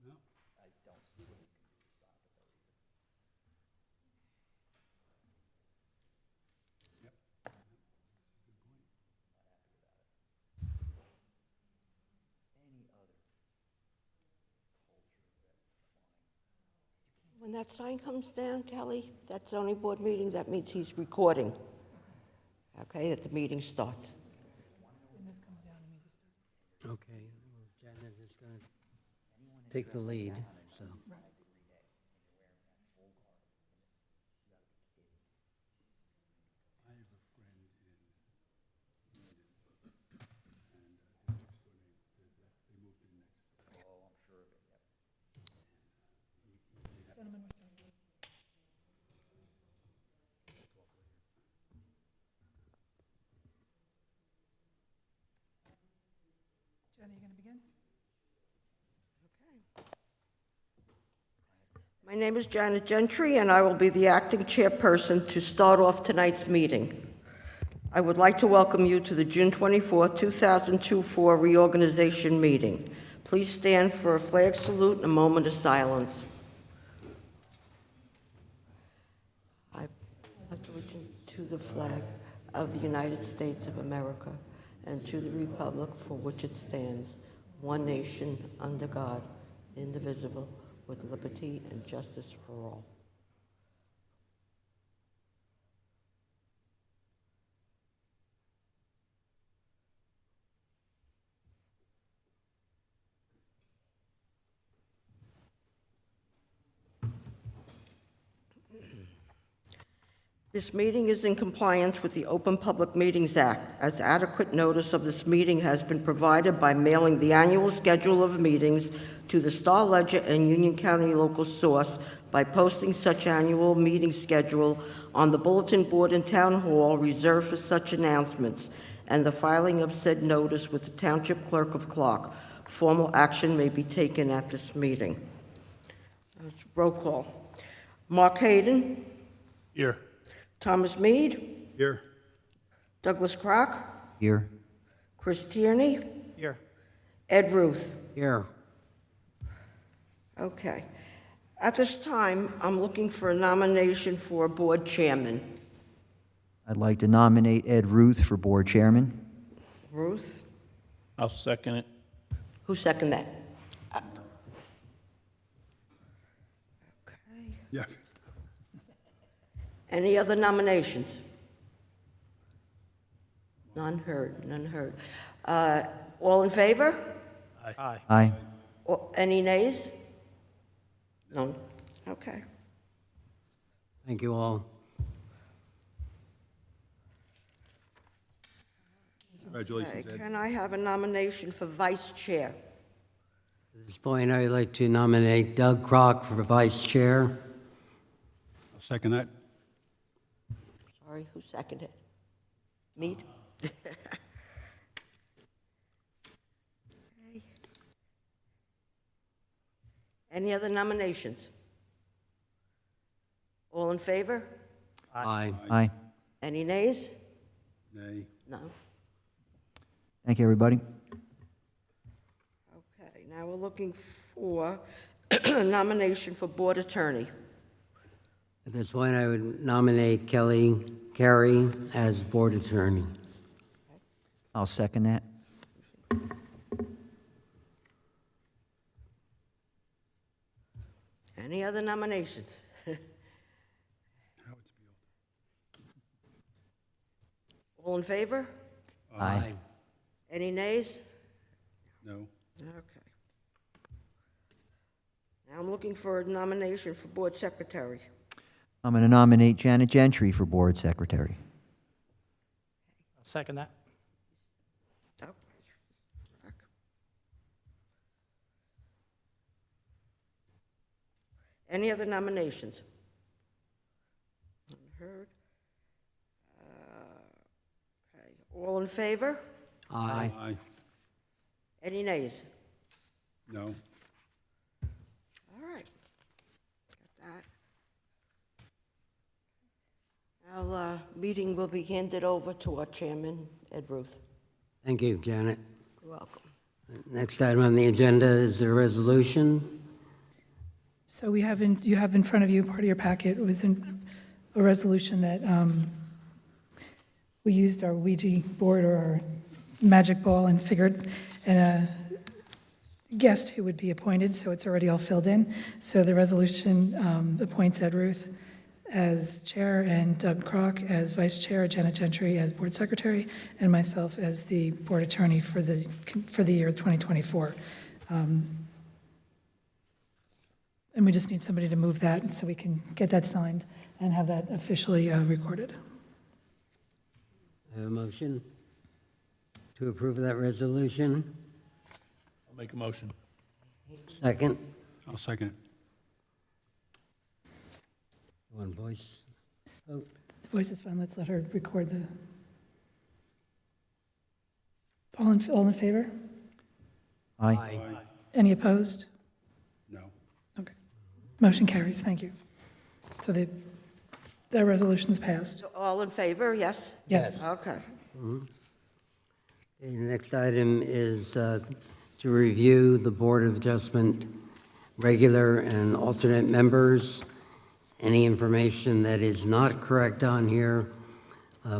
No? I don't see what he can do to stop it though either. Yep. That's a good point. Not happy about it. Any other culture that, fine. When that sign comes down, Kelly, that zoning board meeting, that means he's recording. Okay, that the meeting starts. When this comes down, it means to start. Okay, well, Janet is going to take the lead, so. I have a friend in London, and his next door neighbor, they moved in next door. Oh, I'm sure of it, yep. Gentlemen, we're starting. Jen, are you going to begin? My name is Janet Gentry, and I will be the acting chairperson to start off tonight's meeting. I would like to welcome you to the June 24, 2024 reorganization meeting. Please stand for a flag salute and a moment of silence. I pledge allegiance to the flag of the United States of America and to the republic for which it stands, one nation, under God, indivisible, with liberty and justice for all. This meeting is in compliance with the Open Public Meetings Act, as adequate notice of this meeting has been provided by mailing the annual schedule of meetings to the Star Ledger and Union County local source by posting such annual meeting schedule on the bulletin board in Town Hall reserved for such announcements, and the filing of said notice with the Township Clerk of Clark. Formal action may be taken at this meeting. Roll call. Mark Hayden. Here. Thomas Mead. Here. Douglas Crock. Here. Chris Tierney. Here. Ed Ruth. Here, Okay. At this time, I'm looking for a nomination for a board chairman. I'd like to nominate Ed Ruth for board chairman. Ruth? I'll second it. Who seconded that? Okay. Yeah. Any other nominations? None heard, none heard. All in favor? Aye. Aye. Any nays? None. Okay. thank you all. Congratulations, Okay, Ed. can I have a nomination for vice chair? At this point, I'd like to nominate Doug Crock for vice chair. I'll second that. Sorry, who seconded? Mead? Okay. Any other nominations? All in favor? Aye. Aye. Any nays? Nay. No. Thank you, everybody. Okay, now we're looking for a nomination for board attorney. At this point, I would nominate Kelly Carey as board attorney. I'll second that. Any other nominations? Howard's Beal. All in favor? Aye. Any nays? No. Okay. Now I'm looking for a nomination for board secretary. I'm going to nominate Janet Gentry for board secretary. I'll second that. Oh. Any other nominations? None heard. Okay, all in favor? Aye. Aye. Any nays? No. All right. Got Our meeting will be handed over to our chairman, Ed Ruth. Thank you, Janet. You're welcome. Next item on the agenda is a resolution. So you have in front of you, part of your packet was a resolution that we used our Ouija board or our magic ball and figured a guest who would be appointed, so it's already all filled in. So the resolution appoints Ed Ruth as chair and Doug Kroc as vice chair, Janet Gentry as board secretary, and myself as the board attorney for the year 2024. And we just need somebody to move that so we can get that signed and have that officially recorded. I have a motion to approve that resolution. I'll make a motion. Second. I'll second it. One voice vote. The voice is fine, let's let her record the. All in favor? Aye. Any opposed? No. Okay. Motion carries, thank you. So that resolution's passed. So all in favor, yes? Yes. Okay. Okay, the next item is to review the Board of Adjustment regular and alternate members. Any information that is not correct on here,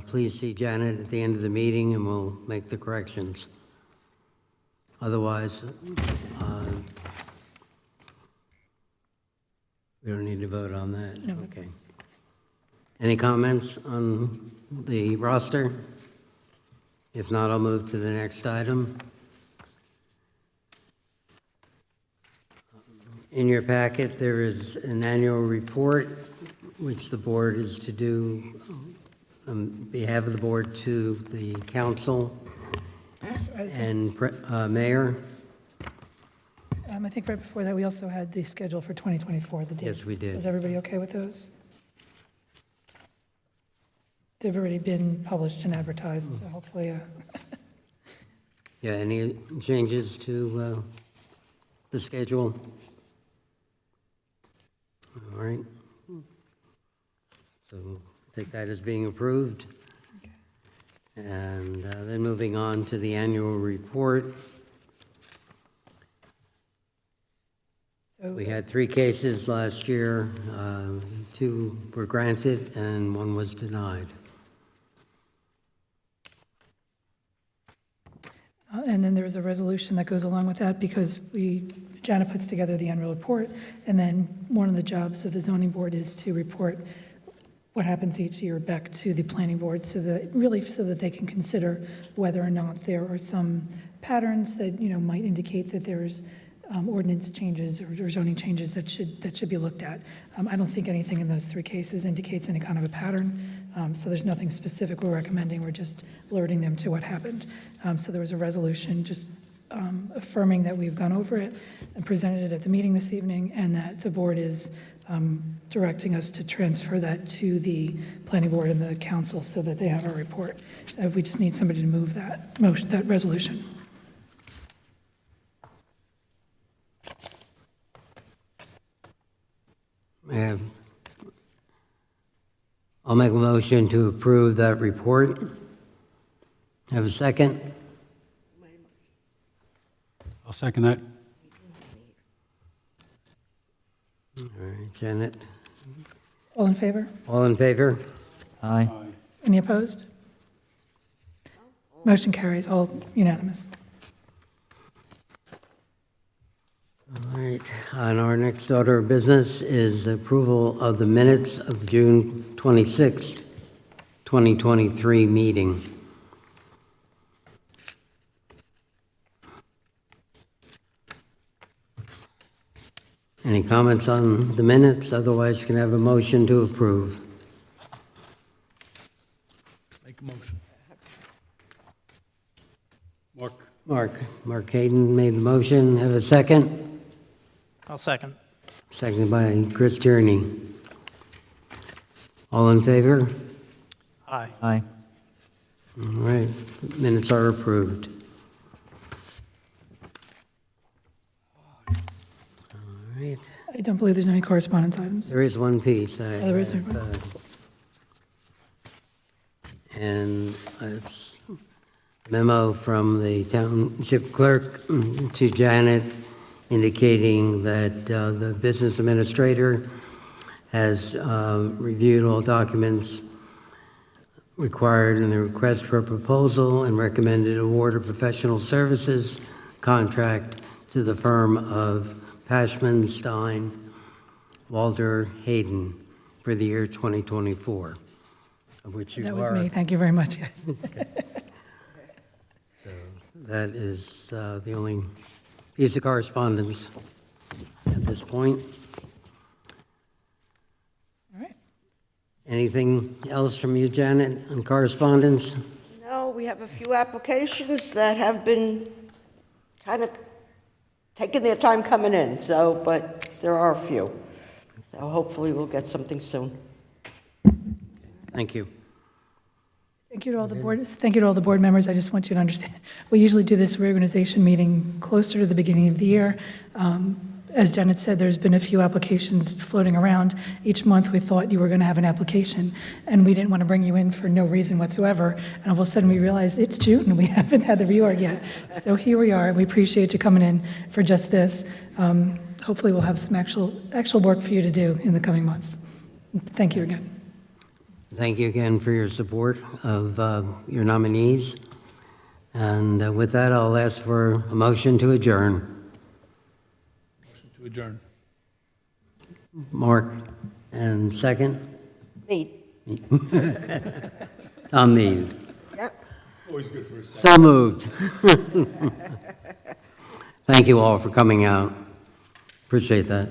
please see Janet at the end of the meeting and we'll make the corrections. Otherwise, we don't need to vote on that. No. Okay. Any comments on the roster? If not, I'll move to the next item. In your packet, there is an annual report, which the board is to do on behalf of the board to the council and mayor. I think right before that, we also had the schedule for 2024, the dates. Yes, we did. Is everybody okay with those? They've already been published and advertised, so hopefully, Yeah, any changes to the schedule? All right. So take that as being approved. And then moving on to the annual report. so We had 3 cases last year. 2 were granted and 1 was denied. And then there was a resolution that goes along with that because Janet puts together the annual report, and then one of the jobs of the zoning board is to report what happens each year back to the planning board so that they can consider whether or not there are some patterns that, might indicate that there's ordinance changes or zoning changes that should be looked at. I don't think anything in those 3 cases indicates any kind of a pattern, so there's nothing specific we're recommending, we're just alerting them to what happened. So there was a resolution just affirming that we've gone over it and presented it at the meeting this evening, and that the board is directing us to transfer that to the planning board and the council so that they have a report. We just need somebody to move that motion, that resolution. I'll make a motion to approve that report. Have a second? I'll second that. All right, Janet. All in favor? All in favor? Aye. Any opposed? Motion carries, all unanimous. All right, and our next order of business is approval of the minutes of the June 26th, 2023 meeting. Any comments on the minutes? Otherwise, can I have a motion to approve? Make a motion. Mark Hayden made the motion. Have a second? I'll second. Seconded by Chris Tierney. All in favor? Aye. Aye. All right, minutes are approved. All right, I don't believe there's any correspondence items. there is one piece. there is, And it's memo from the township clerk to Janet indicating that the business administrator has reviewed all documents required in the request for a proposal and recommended award of professional services contract to the firm of Pashman, Stein, Walter, Hayden for the year 2024, of which you are. That was me, thank you very much, yes. That is the only piece of correspondence at this point. All right. Anything else from you, Janet, on correspondence? No, we have a few applications that have been kind of taking their time coming in, so, but there are a few. So hopefully we'll get something soon. Thank you. Thank you to all the board, thank you to all the board members. I just want you to understand, we usually do this reorganization meeting closer to the beginning of the year. As Janet said, there's been a few applications floating around. Each month, we thought you were going to have an application, and we didn't want to bring you in for no reason whatsoever. And all of a sudden, we realized it's June, and we haven't had the reorg yet. So here we are. We appreciate you coming in for just this. Hopefully, we'll have some actual work for you to do in the coming months. Thank you again. Thank you again for your support of your nominees. And with that, I'll ask for a motion to adjourn. Motion to adjourn. Mark, and second? Meet. Tom Mead. Yep. Always good for a second. So moved. Thank you all for coming out. Appreciate that.